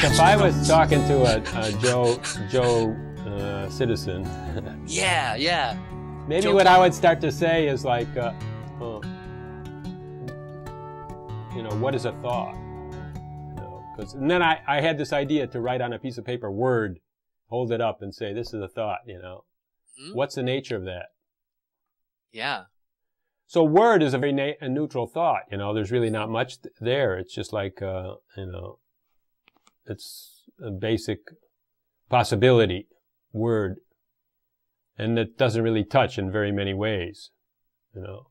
If I was talking to a Joe citizen, Yeah, yeah. maybe Joe what I would start to say is like, you know, what is a thought? You know, and then I had this idea to write on a piece of paper, word, hold it up and say, this is a thought, you know. Mm-hmm. What's the nature of that? Yeah. So word is a very a neutral thought, you know, there's really not much there. It's just like, you know, it's a basic possibility, word. And it doesn't really touch in very many ways, you know.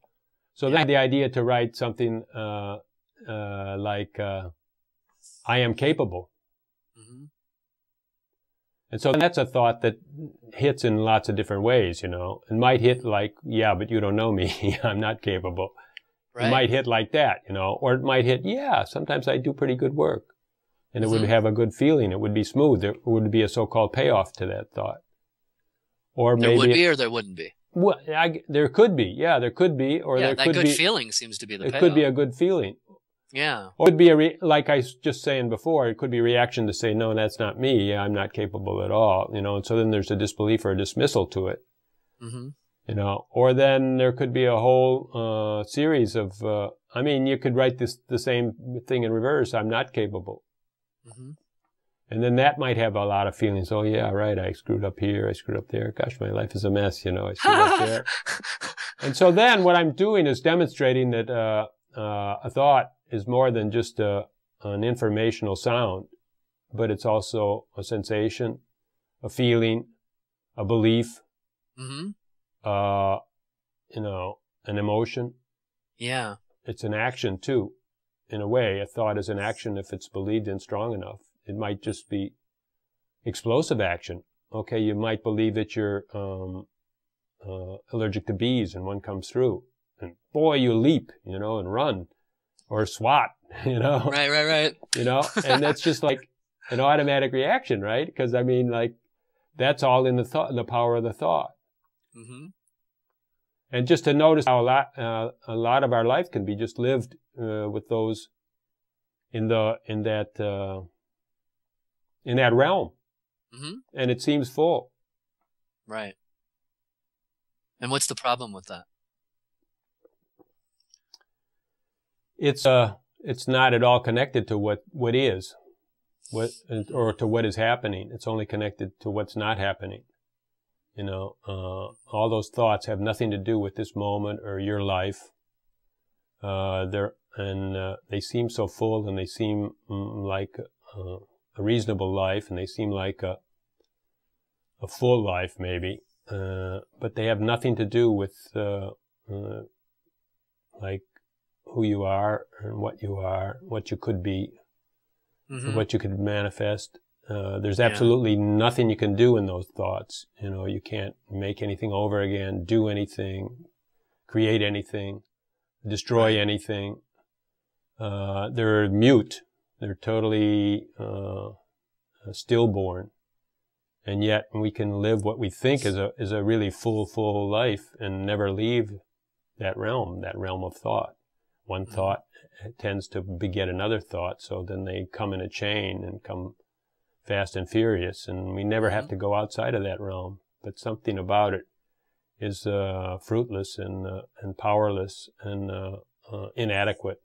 So then the idea to write something like, I am capable. Mm-hmm. And so that's a thought that hits in lots of different ways, you know. It might hit like, yeah, but you don't know me. I'm not capable. Right. It might hit like that, you know. Or it might hit, yeah, sometimes I do pretty good work. And it would have a good feeling. It would be smooth. There would be a so-called payoff to that thought. Or maybe there would be or there wouldn't be. Well, there could be. Yeah, there could be. Or yeah, there that could good be, feeling seems to be the payoff. It could be a good feeling. Yeah. Or it would be like I was just saying before, it could be a reaction to say, no, that's not me. Yeah, I'm not capable at all. You know, and so then there's a disbelief or a dismissal to it. Mm-hmm. You know, or then there could be a whole series of, I mean, you could write the same thing in reverse. I'm not capable. Mm-hmm. And then that might have a lot of feelings. Oh, yeah, right. I screwed up here. I screwed up there. Gosh, my life is a mess. You know, I screwed up there. And so then what I'm doing is demonstrating that a thought is more than just an informational sound, but it's also a sensation, a feeling, a belief, Mm-hmm. you know, an emotion. Yeah. It's an action too, in a way. A thought is an action if it's believed in strong enough. It might just be explosive action. Okay, you might believe that you're allergic to bees and one comes through. And boy, you leap, you know, and run. Or SWAT, you know. Right. You know, and that's just like an automatic reaction, right? Because I mean, like, that's all in the thought, the power of the thought. Mm-hmm. And just to notice how a lot of our life can be just lived with those in that realm, Mm-hmm. and it seems full. Right. And what's the problem with that? It's not at all connected to what is, or to what is happening. It's only connected to what's not happening. You know, all those thoughts have nothing to do with this moment or your life. They seem so full, and they seem like a reasonable life, and they seem like a full life maybe, but they have nothing to do with like who you are and what you could be, Mm-hmm. what you could manifest. There's absolutely nothing you can do in those thoughts. You know, you can't make anything over again, do anything, create anything, destroy anything. They're mute. They're totally stillborn. And yet we can live what we think is a really full life and never leave that realm of thought. One thought tends to beget another thought, so then they come in a chain and come fast and furious, and we never have to go outside of that realm. But something about it is fruitless and powerless and inadequate.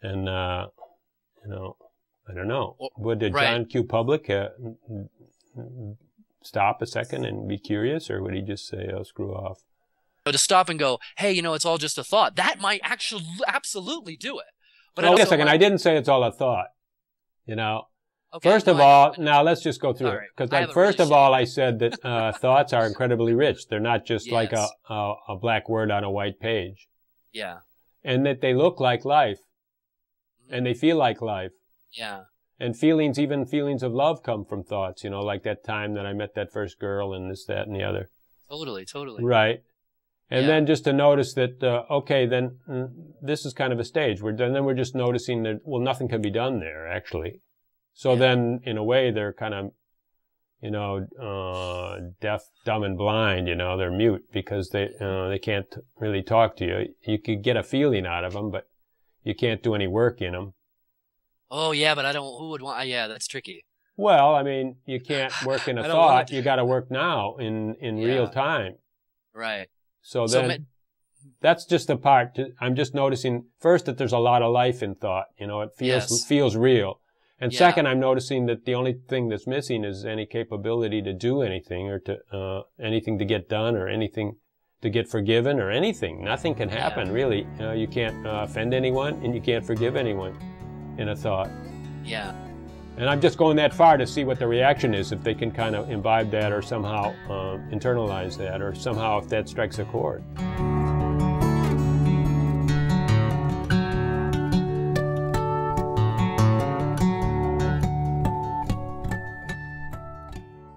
And you know, I don't know. Would John Q. Public stop a second and be curious, or would he just say, "Oh, screw off"? To stop and go, hey, you know, it's all just a thought. That might actually absolutely do it. But wait a second. I didn't say it's all a thought. You know. Okay, first of all, now let's just go through it. Because first of all, I said that thoughts are incredibly rich. They're not just like a black word on a white page. Yeah. And that they look like life. And they feel like life. Yeah. And feelings, even feelings of love, come from thoughts. You know, like that time that I met that first girl and this, that, and the other. Totally. Right. And then just to notice that, okay, then this is kind of a stage. Then we're just noticing that, well, nothing can be done there, actually. So then, in a way, they're kind of, you know, deaf, dumb, and blind. You know, they're mute because they can't really talk to you. You could get a feeling out of them, but you can't do any work in them. Oh yeah, but I don't. Who would want? Yeah, that's tricky. Well, I mean, you can't work in a I don't want thought. You got to work now in real Yeah. time. Right. So So then that's just the part. I'm just noticing first that there's a lot of life in thought. You know, it Yes. feels real. And Yeah. second, I'm noticing that the only thing that's missing is any capability to do anything or to anything to get done or anything to get forgiven or anything. Nothing can happen, really. You can't offend anyone and you can't forgive anyone in a thought. Yeah. And I'm just going that far to see what the reaction is, if they can kind of imbibe that or somehow internalize that or somehow if that strikes a chord.